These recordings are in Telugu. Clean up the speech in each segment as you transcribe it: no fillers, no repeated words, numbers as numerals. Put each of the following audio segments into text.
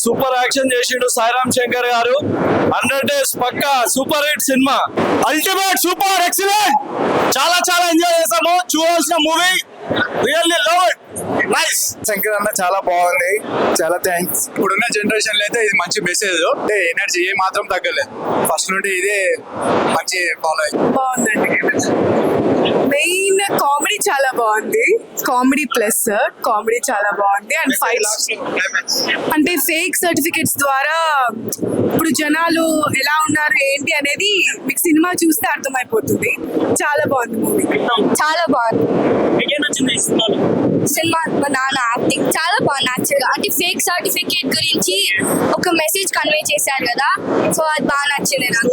సూపర్ యాక్షన్ చేసిండు సాయిరామ్ శంకర్ గారు. 100 days పక్కా super hit cinema, ultimate super excellent. చాలా చాలా ఎంజాయ్ చేసాము, చూడాల్సిన movie. Really love it, nice. Shankar అన్న చాలా బాగుంది, చాలా థ్యాంక్స్. ఇప్పుడున్న జనరేషన్ లో అయితే ఇది మంచి మెసేజ్, అంటే ఎనర్జీ ఏ మాత్రం తగ్గలేదు. ఫస్ట్ నుండి ఇదే మంచి ఫాలో అయ్యి బాగుందండి. మెయిన్ కామెడీ చాలా బాగుంది, కామెడీ ప్లస్ కామెడీ చాలా బాగుంది. అండ్ ఫైట్స్ అంటే ఫేక్ సర్టిఫికెట్స్ ద్వారా ఇప్పుడు జనాలు ఎలా ఉన్నారు ఏంటి అనేది మీకు సినిమా చూస్తే అర్థమైపోతుంది. చాలా బాగుంది మూవీ, చాలా బాగుంది సినిమా. మా నాన్న యాక్టింగ్ చాలా బాగుంది యాక్చువల్గా. అంటే ఫేక్ సర్టిఫికేట్ గురించి ఒక మెసేజ్ కన్వే చేశారు కదా, సో అది బాగా నచ్చింది నాకు.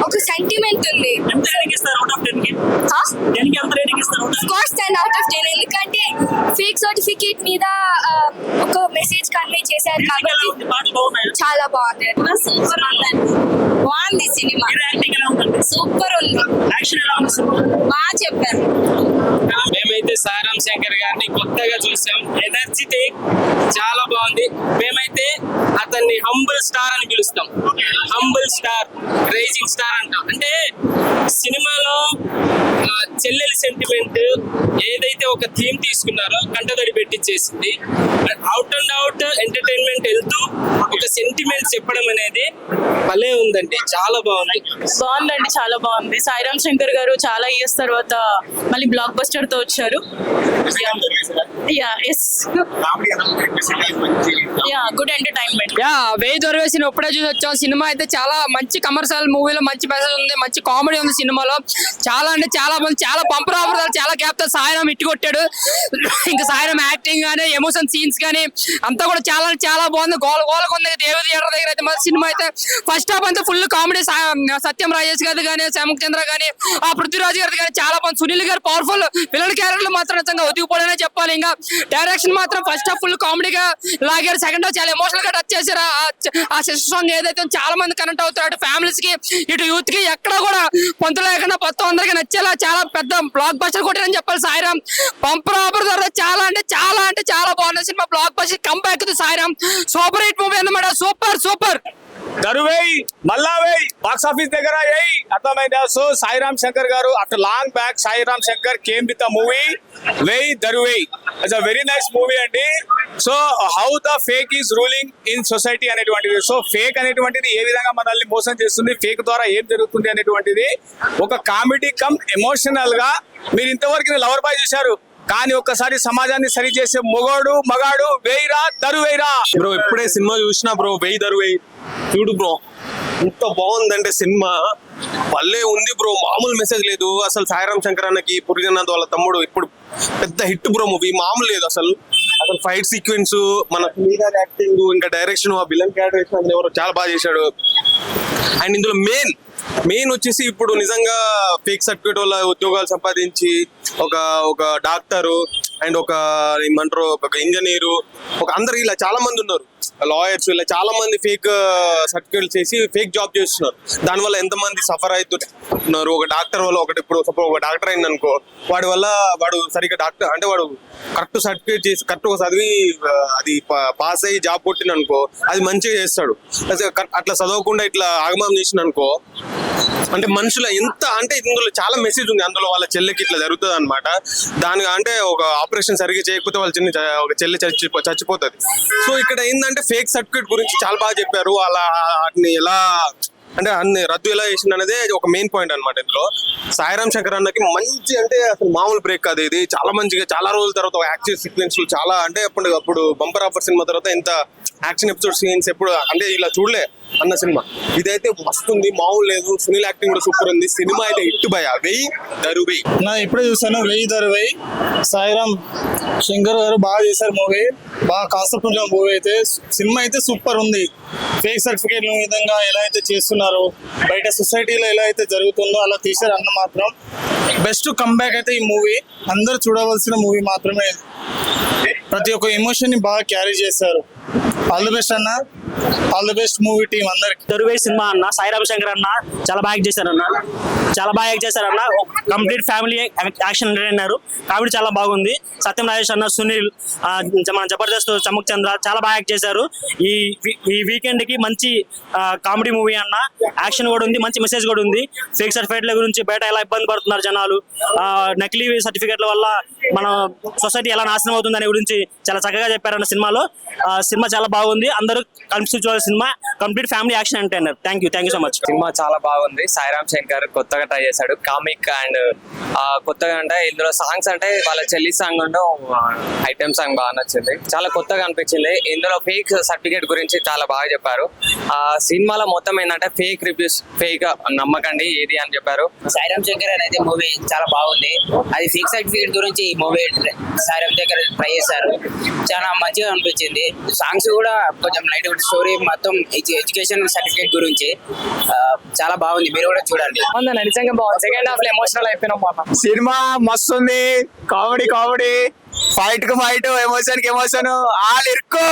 ఒక సెంటిమెంట్ ఉంది. కోర్స్ 10 out of 10, ఎందుకంటే ఫేక్ సర్టిఫికేట్ మీద ఒక మెసేజ్ కన్వే చేశారు కాబట్టి చాలా బాగుంది. సూపర్ ఉందండి, బాగుంది సినిమా, సూపర్ ఉంది, బాగా చెప్పారు. మేమైతే సాయిరామ్ శంకర్ గారిని కొత్తగా చూసాం, ఎనర్జెటిక్ చాలా బాగుంది. మేమైతే అతన్ని హంబుల్ స్టార్ అని పిలుస్తాం, హంబుల్ స్టార్, రైజింగ్ స్టార్ అంటాం. అంటే సినిమాలో చెల్లెలి సెంటిమెంట్ ఏదైతే ఒక థీమ్ తీసుకున్నారో కంటదడి పెట్టించేసింది. అవుట్ అండ్ అవుట్ ఎంటర్టైన్మెంట్ వెళ్తూ ఒక సెంటిమెంట్ చెప్పడం అనేది భలే ఉందండి, చాలా బాగుంది. బాగుందండి, చాలా బాగుంది. సాయిరామ్ శంకర్ గారు చాలా ఇయర్స్ తర్వాత మళ్ళీ బ్లాక్ బస్టర్ తో వచ్చారు. Good entertainment. వెయ్యి దొరవేసిన ఇప్పుడే చూసి వచ్చాం. సినిమా అయితే చాలా మంచి కమర్షియల్ మూవీలో మంచి మెసేజ్ ఉంది, మంచి కామెడీ ఉంది సినిమాలో. చాలా అంటే చాలా మంది, చాలా బంపర్ ఆఫర్, చాలా గ్యాప్ తో సాయిరామ్ ఇట్టి కొట్టాడు. ఇంకా సాయిరామ్ యాక్టింగ్ కానీ ఎమోషన్ సీన్స్ కానీ అంతా కూడా చాలా చాలా బాగుంది. గోలగా ఉంది. దేవి థియేటర్ దగ్గర అయితే మన సినిమా అయితే ఫస్ట్ హాఫ్ అంతా ఫుల్ కామెడీ. సత్యం రాజేష్ గారి కానీ, శ్యామచంద్ర కానీ, ఆ పృథ్వీరాజ్ గారి కానీ చాలా బాగుంది. సునీల్ గారు పవర్ఫుల్ విలన్ క్యారెక్టర్లు మాత్రం నిజంగా ఒదిగిపోయినా చెప్పాలి. ఇంకా డైరెక్షన్ మాత్రం ఫస్ట్ హాఫ్ ఫుల్ కామెడీగా లాగారు, సెకండ్ హాఫ్ చాలా ఎమోషనల్ గా టచ్ చేశారు. ఆ సిస్టర్ సాంగ్ ఏదైతే చాలా మంది కనెక్ట్ అవుతారు, అటు ఫ్యామిలీస్ కి ఇటు యూత్ కి ఎక్కడ కూడా పొంతు లేకుండా మొత్తం అందరికి నచ్చేలా చాలా పెద్ద బ్లాక్ బస్టర్ కొట్టారని చెప్పాలి. సాయిరామ్ బంపర్ ఆఫర్ ద్వారా చాలా అంటే చాలా బాగుంది cinema. Block buster come back to Sairam, super hit movie అన్నమాట. సూపర్ దరువేయ్ మళ్ళా వేయ్, బాక్స్ ఆఫీస్ దగ్గర వేయ్, అర్థమైందా? సో సాయిరామ్ శంకర్ గారు after long back Sairam Shankar came with a movie Vey Daruvey. It's a very nice movie అండి. So how the fake is ruling in society అనేటువంటిది, సో ఫేక్ అనేటువంటిది ఏ విధంగా మనల్ని మోసం చేస్తుంది, ఫేక్ ద్వారా ఏం జరుగుతుంది అనేటువంటిది ఒక కామెడీ కమ్ ఎమోషనల్ గా. మీరు ఇంతవరకు లవర్ బాయ్ చూశారు, కానీ ఒక్కసారి సమాజాన్ని సరి చేసే మగాడు వేయిరా దరువేయిరా. బ్రో ఇప్పుడే సినిమా చూసినా బ్రో, వెయ్యి దరువేయి చూడు బ్రో, ఎంత బాగుందంటే సినిమా భలే ఉంది బ్రో. మామూలు మెసేజ్ లేదు అసలు. సాయిరామ్ శంకర్ అన్నకి పురిజనాథ్ వాళ్ళ తమ్ముడు ఇప్పుడు పెద్ద హిట్ బ్రో మూవీ, మామూలు లేదు అసలు. ఫైట్ సీక్వెన్స్, మన యాక్టింగ్, ఇంకా డైరెక్షన్, ఆ విలన్ క్యారెక్టర్ ఎవరో చాలా బాగా చేశాడు. అండ్ ఇందులో మెయిన్ వచ్చేసి ఇప్పుడు నిజంగా ఫేక్ సర్టిఫికేట్ వల్ల ఉద్యోగాలు సంపాదించి ఒక డాక్టరు అండ్ ఏమంటారు ఒక ఇంజనీరు, అందరు ఇలా చాలా మంది ఉన్నారు, లాయర్స్, ఇలా చాలా మంది ఫేక్ సర్టిఫికేట్ చేసి ఫేక్ జాబ్ చేస్తున్నారు. దానివల్ల ఎంతమంది సఫర్ అవుతున్నారు. ఒక డాక్టర్ వల్ల ఇప్పుడు ఒక డాక్టర్ అయింది అనుకో, వాడు సరిగ్గా డాక్టర్ అంటే వాడు కరెక్ట్ సర్టిఫికేట్ చేసి కరెక్ట్ చదివి అది పాస్ అయ్యి జాబ్ కొట్టిన అనుకో, అది మంచిగా చేస్తాడు. అట్లా చదవకుండా ఇట్లా ఆగమం చేసిన అనుకో, అంటే మనుషుల ఎంత అంటే ఇందులో చాలా మెసేజ్ ఉంది. అందులో వాళ్ళ చెల్లెకి ఇట్లా జరుగుతుంది అనమాట. దానికి అంటే ఒక ఆపరేషన్ సరిగ్గా చేయకపోతే వాళ్ళ ఒక చెల్లి చచ్చిపోతుంది. సో ఇక్కడ ఏంటంటే ఫేక్ సర్టిఫికేట్ గురించి చాలా బాగా చెప్పారు. అలా వాటిని ఎలా అంటే అన్ని రద్దు ఎలా చేసింది అనేది ఒక మెయిన్ పాయింట్ అనమాట. ఇందులో సాయిరామ్ శంకర్ అన్నకి మంచి అంటే అసలు మామూలు బ్రేక్ కాదు ఇది. చాలా మంచిగా చాలా రోజుల తర్వాత యాక్షన్ సీక్వెన్స్ చాలా అంటే అప్పుడు బంపర్ ఆఫర్ సినిమా తర్వాత ఇంత యాక్షన్ ఎపిసోడ్ సీన్స్ ఎప్పుడు అంటే ఇలా చూడలే అన్న సినిమా. ఇదైతే మస్తు ఉంది, మామూలు లేదు. సునీల్ యాక్టింగ్ కూడా సూపర్ ఉంది. సినిమా అయితే హిట్ భయ. వెయ్యి దరువేయ్ నా ఇప్పుడే చూసాను, వెయ్యి దరువేయ్. సాయిరామ్ శంకర్ గారు బాగా చేశారు మూవీ, బాగా కాన్సెప్ట్ ఉన్న మూవీ అయితే. సినిమా అయితే సూపర్ ఉంది. ఫేక్ సర్టిఫికేట్ విధంగా ఎలా అయితే చేస్తున్నారో, బయట సొసైటీలో ఎలా అయితే జరుగుతుందో అలా తీశారు అన్న. మాత్రం బెస్ట్ కంబ్యాక్ అయితే ఈ మూవీ, అందరూ చూడవలసిన మూవీ మాత్రమే. ప్రతి ఒక్క ఎమోషన్ ని బాగా క్యారీ చేశారు. ఆల్ ది బెస్ట్ అన్న. All the best movie team అందరికి. దరువే సినిమా అన్న, సాయిరామ్ శంకర్ అన్న చాలా బాగా చేశారన్న, చాలా బాగా యాక్ట్ చేశారన్న. కంప్లీట్ ఫ్యామిలీ యాక్షన్ అన్నారు, కామెడీ చాలా బాగుంది. సత్యం రాజేష్ అన్న, సునీల్, మన జబర్దస్త్ చమక్ చంద్ర చాలా బాగా యాక్ట్ చేశారు. ఈ వీకెండ్ కి మంచి కామెడీ మూవీ అన్న, యాక్షన్ కూడా ఉంది, మంచి మెసేజ్ కూడా ఉంది. ఫేక్ సర్టిఫికేట్ల గురించి బయట ఎలా ఇబ్బంది పడుతున్నారు జనాలు, నకిలీ సర్టిఫికేట్ల వల్ల మన సొసైటీ ఎలా నాశనం అవుతుంది అనే గురించి చాలా చక్కగా చెప్పారన్న సినిమాలో. సినిమా చాలా బాగుంది, అందరూ కలిసి చూడాలి cinema. Complete family action entertainer. Thank you so much. Cinema చాలా బాగుంది. సాయిరామ్ శంకర్ కొత్తగా ట్రై చేశాడు, కామిక్ అండ్ కొత్తగా అంటే ఇందులో సాంగ్స్ అంటే వాళ్ళ చెల్లి సాంగ్ ఉంటూ ఐటమ్ సాంగ్ బాగా నచ్చింది, చాలా కొత్తగా అనిపించింది. ఇందులో ఫేక్ సర్టిఫికేట్ గురించి చాలా బాగా చెప్పారు. ఆ సినిమాలో మొత్తం ఏంటంటే ఫేక్ రివ్యూస్, ఫేక్ నమ్మకండి ఏది అని చెప్పారు. సాయిరామ్ శంకర్ అనేది మూవీ చాలా బాగుంది. అది ఫేక్ సర్టిఫికేట్ గురించి ఈ మూవీ సాయిరామ్ శంకర్ ట్రై చేశారు, చాలా మంచిగా అనిపించింది. సాంగ్స్ కూడా కొంచెం లైట్ స్టోరీ మొత్తం ఎడ్యుకేషన్ సర్టిఫికేట్ గురించి చాలా బాగుంది, మీరు కూడా చూడండి. నిజంగా బాగుంది. సెకండ్ హాఫ్ లో ఎమోషనల్ అయిపోయినాం. సినిమా మస్తు ఉంది, కామెడీ, ఫైట్ కు ఫైట్, ఎమోషన్ కి ఎమోషన్, ఆల్ ఇరుకు.